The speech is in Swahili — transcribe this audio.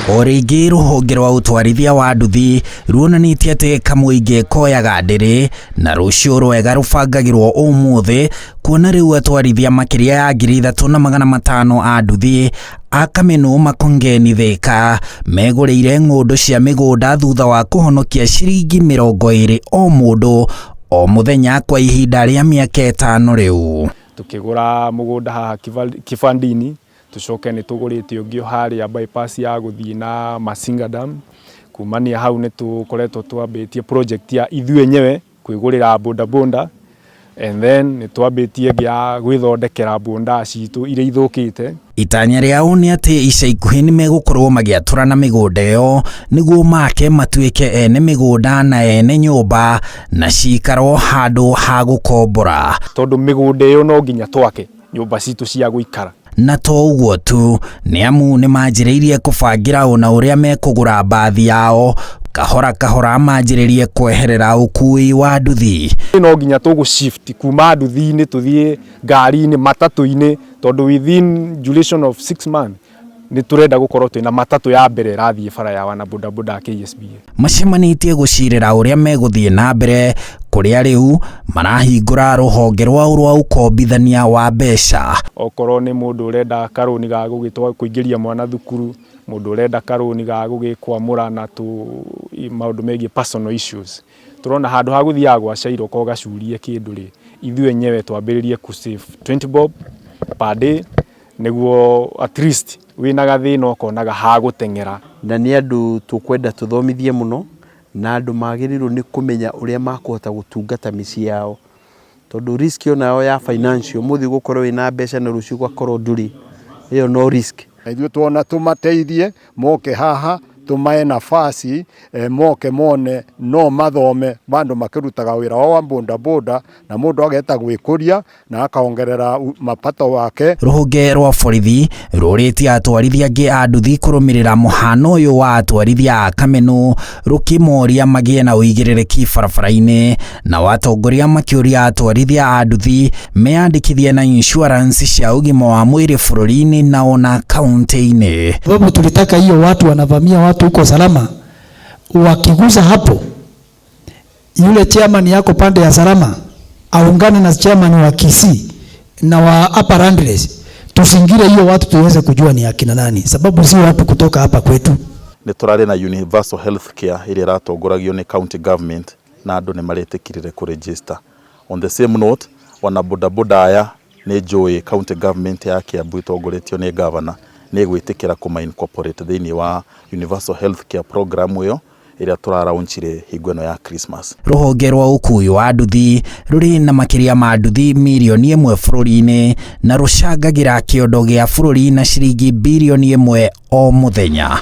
Origi ruhonge rwa utwarithia wa nduthi ruonanitie ati kamuingi koyaga ndiri na rucio rwega rubangagirwo umuthi kuona riu atwarithia makiria ya 3,500 a nduthi a Kameno makongeni Thika meguriire ng'undu cia migunda thutha wa kuhonokia ciringi 20 o mundu o muthenya kwa ihinda ria miaka 5 riu. Tukigura mugunda haha Kibandini tucoke ni tugurite ungio haria bypass ya guthii na Masinga Dam. Kumania hau ni tukoretwo twambitie project ya ithu enyewe kwigurira boda and then ni twambitie gya gwithondekera boda citu ire ithukite. Itanya riao ni ati ica ikuhi ni megukorwo magiatura na migunda yo niguo make matuike ene migunda na ene nyumba na cikaro handu ha gukombora, tondu migunda yo no nginya twake nyumba citu cia guikara. Na to uguo tu ni amu ni manjiriirie kubangira ona uria mekugura mbathi yao kahora manjiriirie kweherera ukui wa nduthi. No nginya tugu shift kuma nduthi-ini tuthie ngari-ini matatu-ini tondu within duration of 6 months ni turenda gukorwo twina matatu ya mbere rathie bara ya wana boda KSBA. Macemanitie gucirira uria meguthie na mbere kuria riu marahingura ruhonge rwa ukombithania wa mbeca. Okorwo ni mundu urenda karoni ga gugitwa kuingiria mwana thukuru, mundu urenda karoni ga gugikwamura na maundu megie personal issues, turona handu ha guthia gwacairo ko gacurie kindu ri ithu enyewe twambiririe ku save 20 bob per day niguo at least wina gathina ukonaga ha gutengera. Na ni andu tukwenda tuthomithie muno na andu magirirwo ni kumenya uria makuhota gutungata mici yao, tondu risk yo nayo ya financial muthi gukorwo wina mbeca na rucio gwakorwo nduri iyo no risk. Ithuĩ tuona tumateithie moke haha tumae nafasi moke mone no mathome bandu makirutaga wira wa boda na mundu ageta gwikuria na akaongerera mapato wake. Ruhonge rwa borithi ruritie atwarithia angi a nduthi kurumirira muhano uyu wa atwarithia a Kameno rukimoria magie na uigiririki barabara-ini na watongoria makiuria atwarithia a nduthi meandikithie na insurance cia ugima wa mwiri bururi-ini na ona kaunti-ini. Sababu tulitaka hiyo watu wanavamia watu huko Salama, wakiguza hapo yule chairman yako pande ya Salama aungane na chairman wa Kisii na wa Upper Ranges, tusingire hiyo watu tuweze kujua ni akina nani, sababu si watu kutoka hapa kwetu. Ni turare na universal health care ile ratongoragio ni county government na andu ni maretikirire ku register. On the same note, wana boda aya ni joy county government ya Kiambu itongoretio ni governor ni gwitikira kuma incorporate thini wa universal health care program yo iria turaraunchire higweno ya Christmas. Ruhonge rwa ukui wa nduthi ruri na makiria ma nduthi milioni 1 bururi-ini na rucangagira kiondo gia bururi na ciringi bilioni 1 o muthenya.